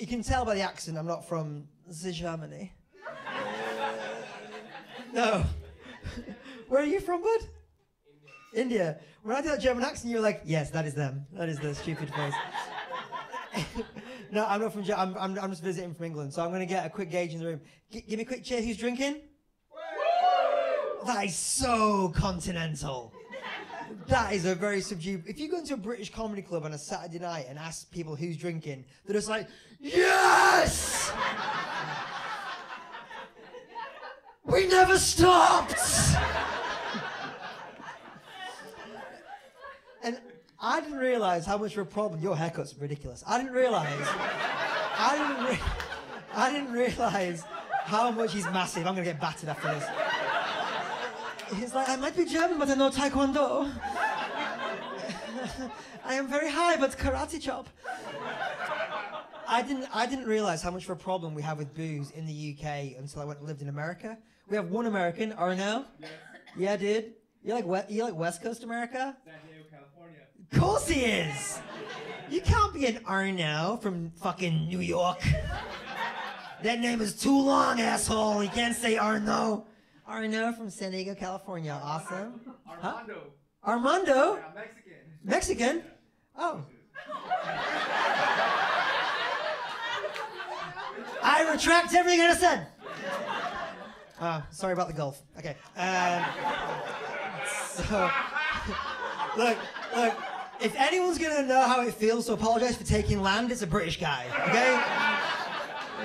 can tell by the accent I'm not from Germany. No. Where are you from, bud? India. When I do that German accent, you're like, yes, that is them. That is the stupid face. No, I'm not from Germany. I'm just visiting from England, so I'm going to get a quick gauge in the room. Give me a quick cheer. Who's drinking? That is so continental. That is a very subdued... If you go into a British comedy club on a Saturday night and ask people who's drinking, they're just like, yes! We never stopped! And I didn't realise how much of a problem... Your haircut's ridiculous. I didn't realise how much he's massive. I'm going to get battered after this. He's like, I might be German, but I know Taekwondo. I am very high, but karate chop. I didn't realise how much of a problem we have with booze in the UK until I went and lived in America. We have one American, Arno. Yes. Yeah, dude. You like West Coast America? San Diego, California. Of course he is. You can't be an Arno from fucking New York. That name is too long, asshole. You can't say Arno. Arno from San Diego, California. Awesome. Armando. Huh? Armando? Yeah, Mexican. Mexican? Oh. I retract everything I just said. Sorry about the golf. Okay. So, look. If anyone's gonna know how it feels to apologize for taking land, it's a British guy. Okay.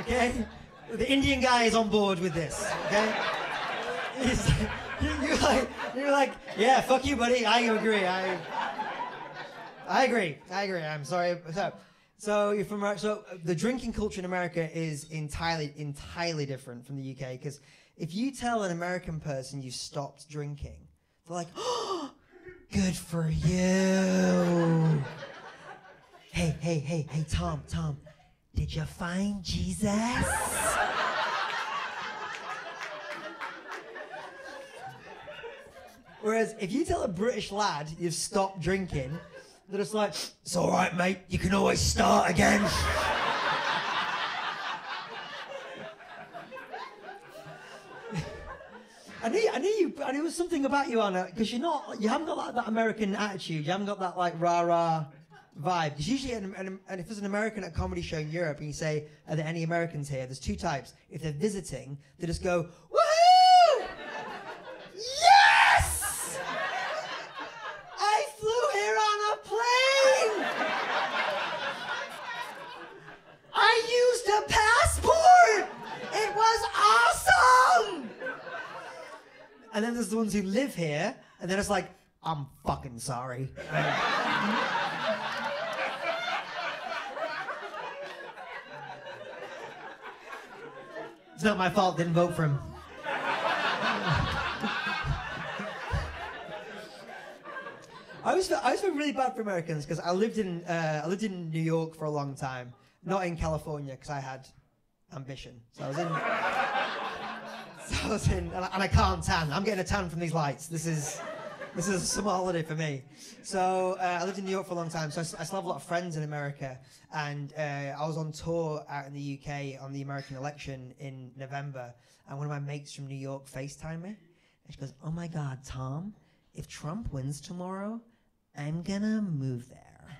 Okay. The Indian guy is on board with this. Okay. You're like, yeah, fuck you, buddy. I agree. I agree. I'm sorry. So you're from America. So the drinking culture in America is entirely different from the UK. Because if you tell an American person you stopped drinking, they're like, oh, good for you. Hey, Tom, did you find Jesus? Whereas if you tell a British lad you've stopped drinking, they're just like, it's all right, mate, you can always start again. I knew there was something about you, Anna, because you haven't got that American attitude, you haven't got that like rah-rah vibe. Because usually, and if there's an American at a comedy show in Europe and you say, are there any Americans here? There's two types. If they're visiting, they just go, woohoo! Yes! I flew here on a plane! I used a passport! It was awesome! And then there's the ones who live here, and they're just like, I'm fucking sorry. It's not my fault, didn't vote for him. I always feel really bad for Americans because I lived in New York for a long time, not in California because I had ambition. So I was in, and I can't tan. I'm getting a tan from these lights. This is a summer holiday for me. So I lived in New York for a long time, so I still have a lot of friends in America. And I was on tour out in the UK on the American election in November, and one of my mates from New York FaceTimed me, and she goes, "Oh my God, Tom, if Trump wins tomorrow, I'm gonna move there."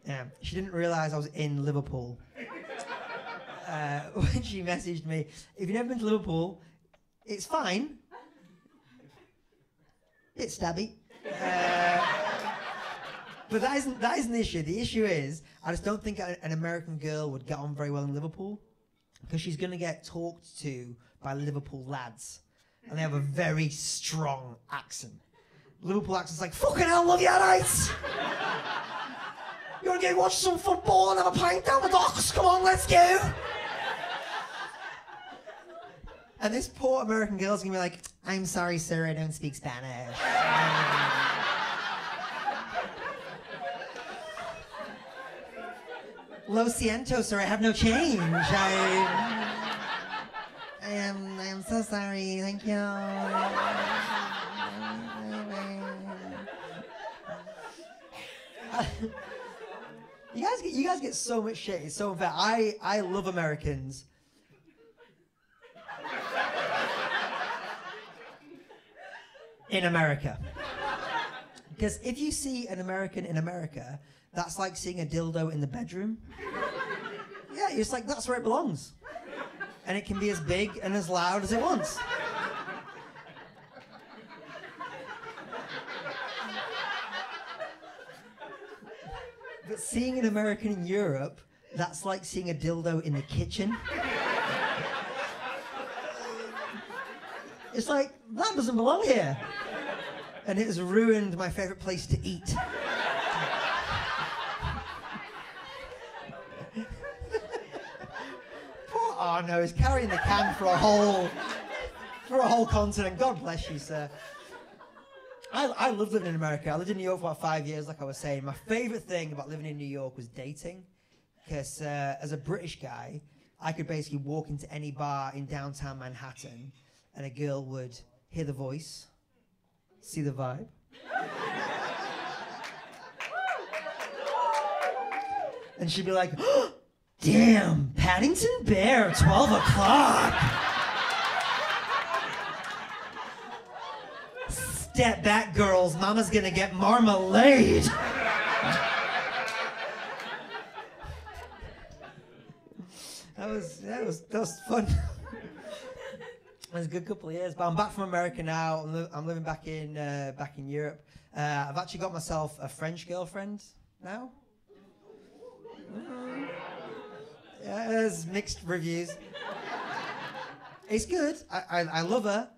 Yeah, she didn't realize I was in Liverpool. When she messaged me, if you've never been to Liverpool, it's fine. Bit stabby. But that isn't the issue. The issue is, I just don't think an American girl would get on very well in Liverpool because she's going to get talked to by Liverpool lads. And they have a very strong accent. Liverpool accent's like, fucking hell, love you, right? You want to go watch some football and have a pint down the docks? Come on, let's go. And this poor American girl's going to be like, I'm sorry, sir, I don't speak Spanish. Lo siento, sir, I have no change. I am so sorry, thank you. You guys get so much shit. It's so unfair. I love Americans. In America. Because if you see an American in America, that's like seeing a dildo in the bedroom. Yeah, it's like that's where it belongs. And it can be as big and as loud as it wants. But seeing an American in Europe, that's like seeing a dildo in the kitchen. It's like, that doesn't belong here. And it has ruined my favorite place to eat. Poor Arno is carrying the can for a whole continent. God bless you, sir. I love living in America. I lived in New York for about 5 years, like I was saying. My favorite thing about living in New York was dating. Because as a British guy, I could basically walk into any bar in downtown Manhattan and a girl would hear the voice, see the vibe. And she'd be like, oh, damn, Paddington Bear, 12 o'clock. Step back, girls, mama's gonna get marmalade. That was fun. It was a good couple of years, but I'm back from America now. I'm living back in Europe. I've actually got myself a French girlfriend now. Yeah, there's mixed reviews. It's good. I love her,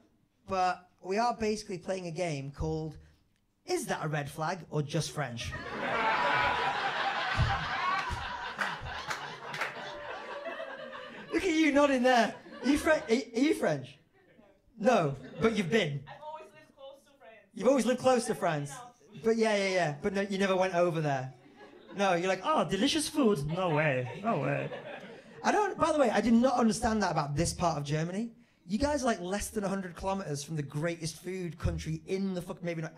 but we are basically playing a game called Is That a Red Flag or Just French? Look at you nodding there. Are you French? No, but you've been. I've always lived close to France. You've always lived close to France. But yeah. But no, you never went over there. No, you're like, oh, delicious food. No way. By the way, I did not understand that about this part of Germany. You guys are like less than 100 kilometers from the greatest food country in the maybe not.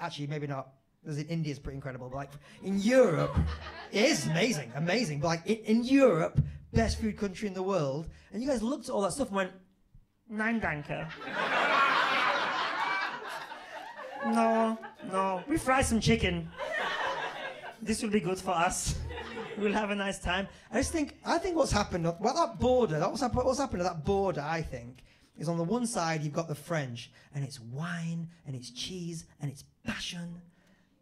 Because in India is pretty incredible, but like in Europe, it is amazing. But like in Europe, best food country in the world, and you guys looked at all that stuff and went, Nein, danke. No, we fry some chicken. This will be good for us. We'll have a nice time. I think what's happened, what's happened at that border, I think, is on the one side you've got the French, and it's wine, and it's cheese, and it's passion.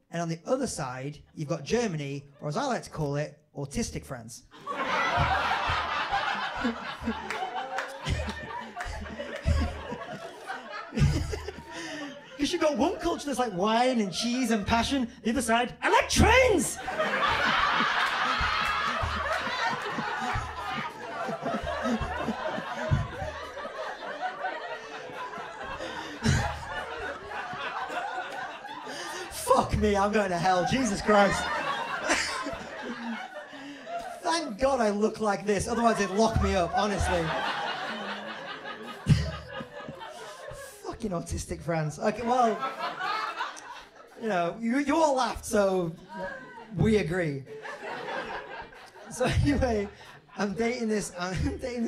And on the other side, you've got Germany, or as I like to call it, autistic France. Because you've got one culture that's like wine and cheese and passion, the other side, I like trains! Fuck me, I'm going to hell, Jesus Christ. Thank God I look like this, otherwise they'd lock me up, honestly. Fucking autistic France. Okay, well, you all laughed, so we agree. So anyway, I'm dating this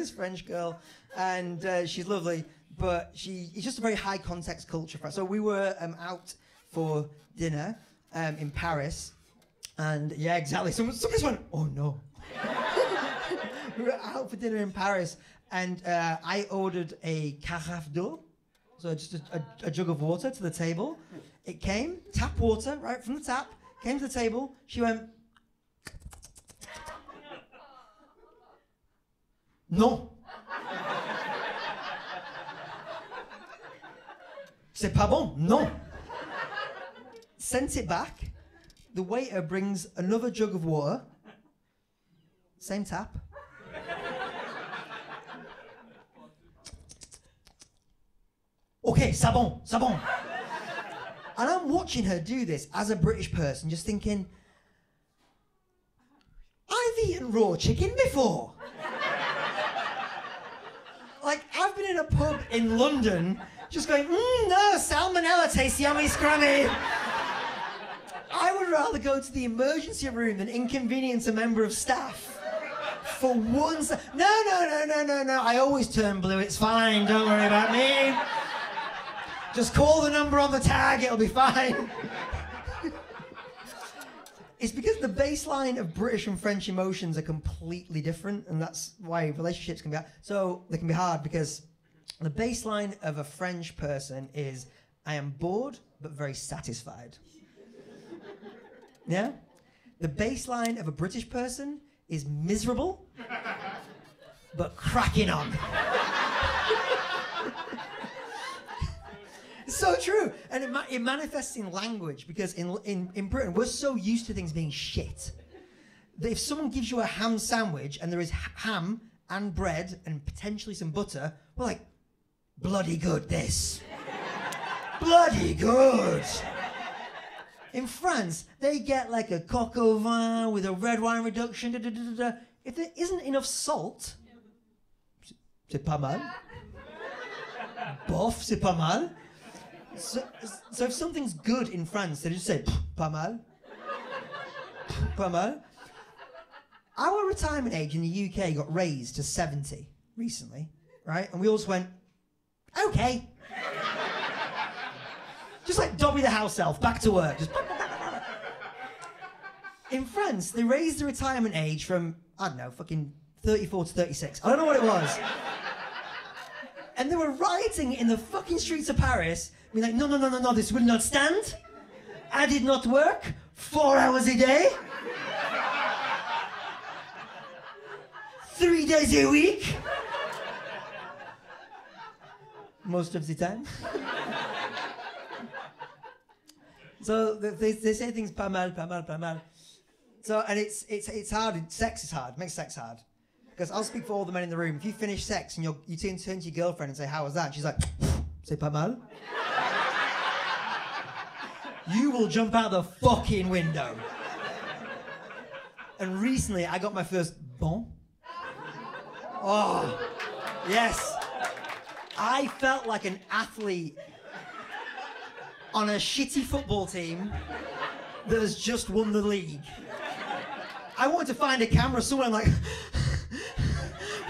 French girl, and she's lovely, but it's just a very high context culture for us. So we were out for dinner in Paris, and yeah, exactly. Somebody just went, oh no. We were out for dinner in Paris, and I ordered a carafe d'eau, so just a jug of water to the table. It came, tap water, right from the tap, came to the table. She went, non. C'est pas bon, non. Sent it back. The waiter brings another jug of water. Same tap. Okay, c'est bon. And I'm watching her do this as a British person, just thinking, I've eaten raw chicken before. Like, I've been in a pub in London, just going, no, salmonella tastes yummy, scrummy. I would rather go to the emergency room than inconvenience a member of staff. For once. No. I always turn blue. It's fine. Don't worry about me. Just call the number on the tag. It'll be fine. It's because the baseline of British and French emotions are completely different, and that's why relationships can be hard. So they can be hard because the baseline of a French person is, I am bored but very satisfied. Yeah? The baseline of a British person is miserable but cracking on. It's so true. And it manifests in language because in Britain, we're so used to things being shit that if someone gives you a ham sandwich and there is ham and bread and potentially some butter, we're like, bloody good, this. Bloody good. In France, they get like a coq au vin with a red wine reduction. If there isn't enough salt, c'est pas mal. Bof, c'est pas mal. So if something's good in France, they just say, pas mal. Pas mal. Our retirement age in the UK got raised to 70 recently, right? And we all just went, okay. Just like Dobby the house elf, back to work. Just in France, they raised the retirement age from, I don't know, fucking 34 to 36. I don't know what it was. And they were rioting in the fucking streets of Paris, being like, no, this will not stand. I did not work 4 hours a day. 3 days a week. Most of the time. So they say things pas mal. So, and it's hard, sex is hard, makes sex hard. Because I'll speak for all the men in the room. If you finish sex and you turn to your girlfriend and say, how was that? And she's like, c'est pas mal. You will jump out the fucking window. And recently I got my first bon. Oh, yes. I felt like an athlete on a shitty football team that has just won the league. I wanted to find a camera somewhere and like,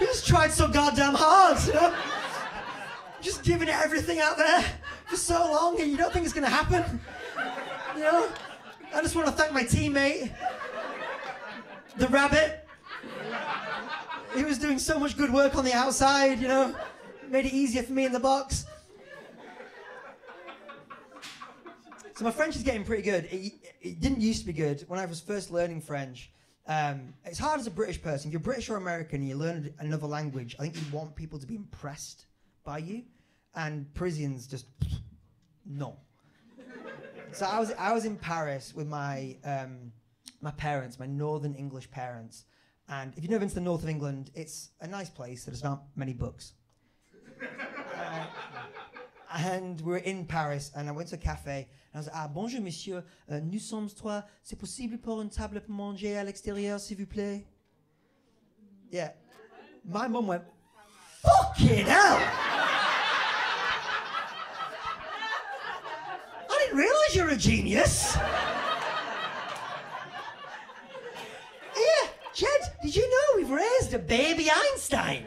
we just tried so goddamn hard, you know? Just giving it everything out there for so long and you don't think it's gonna happen, you know? I just want to thank my teammate, the rabbit. He was doing so much good work on the outside, you know? Made it easier for me in the box. So my French is getting pretty good. It didn't used to be good. When I was first learning French, it's hard as a British person. If you're British or American and you learn another language, I think you want people to be impressed by you. And Parisians just, no. So I was in Paris with my parents, my Northern English parents. And if you've never been to the north of England, it's a nice place. There's not many books. And we were in Paris, and I went to a cafe, and I was like, ah, bonjour, monsieur, nous sommes trois, c'est possible pour une table pour manger à l'extérieur, s'il vous plaît? Yeah. My mum went, fucking hell! I didn't realise you're a genius! Yeah, Jed, did you know we've raised a baby Einstein?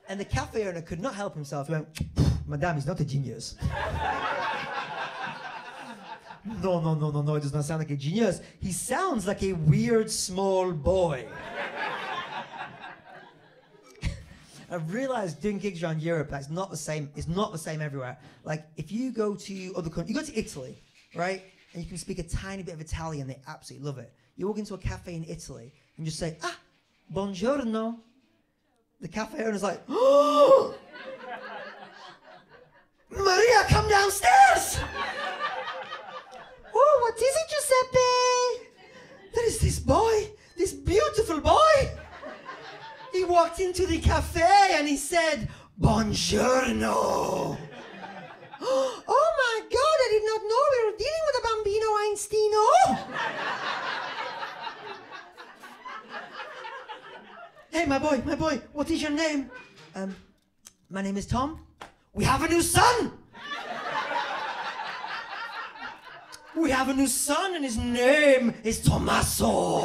And the cafe owner could not help himself. He went, Madame, he's not a genius. No, it does not sound like a genius. He sounds like a weird small boy. I've realized doing gigs around Europe, that's not the same. It's not the same everywhere. Like, if you go to other countries, you go to Italy, right? And you can speak a tiny bit of Italian, they absolutely love it. You walk into a cafe in Italy and just say, ah, buongiorno. The cafe owner's like, oh! Maria, come downstairs! Oh, what is it, Giuseppe? There is this boy, this beautiful boy. He walked into the cafe and he said, buongiorno. Oh my God, I did not know we were dealing with a bambino Einsteino. Hey, my boy, what is your name? My name is Tom. We have a new son! We have a new son and his name is Tommaso.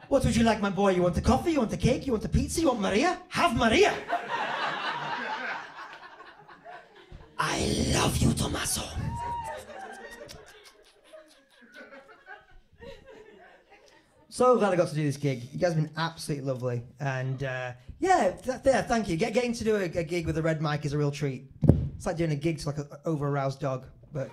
What would you like, my boy? You want the coffee? You want the cake? You want the pizza? You want Maria? Have Maria. I love you, Tommaso. So glad I got to do this gig. You guys have been absolutely lovely. And yeah, thank you. Getting to do a gig with a red mic is a real treat. It's like doing a gig to like an over-aroused dog, but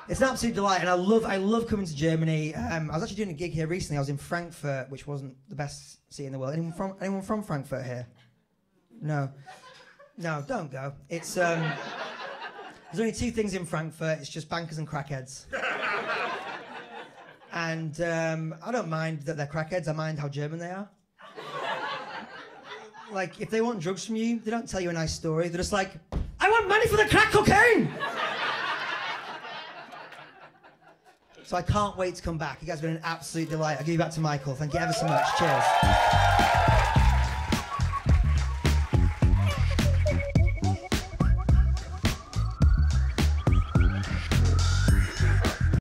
it's an absolute delight. And I love coming to Germany. I was actually doing a gig here recently. I was in Frankfurt, which wasn't the best city in the world. Anyone from Frankfurt here? No, don't go. It's there's only two things in Frankfurt. It's just bankers and crackheads. And I don't mind that they're crackheads. I mind how German they are. Like, if they want drugs from you, they don't tell you a nice story. They're just like, I want money for the crack cocaine! So I can't wait to come back. You guys have been an absolute delight. I'll give you back to Michael. Thank you ever so much. Cheers.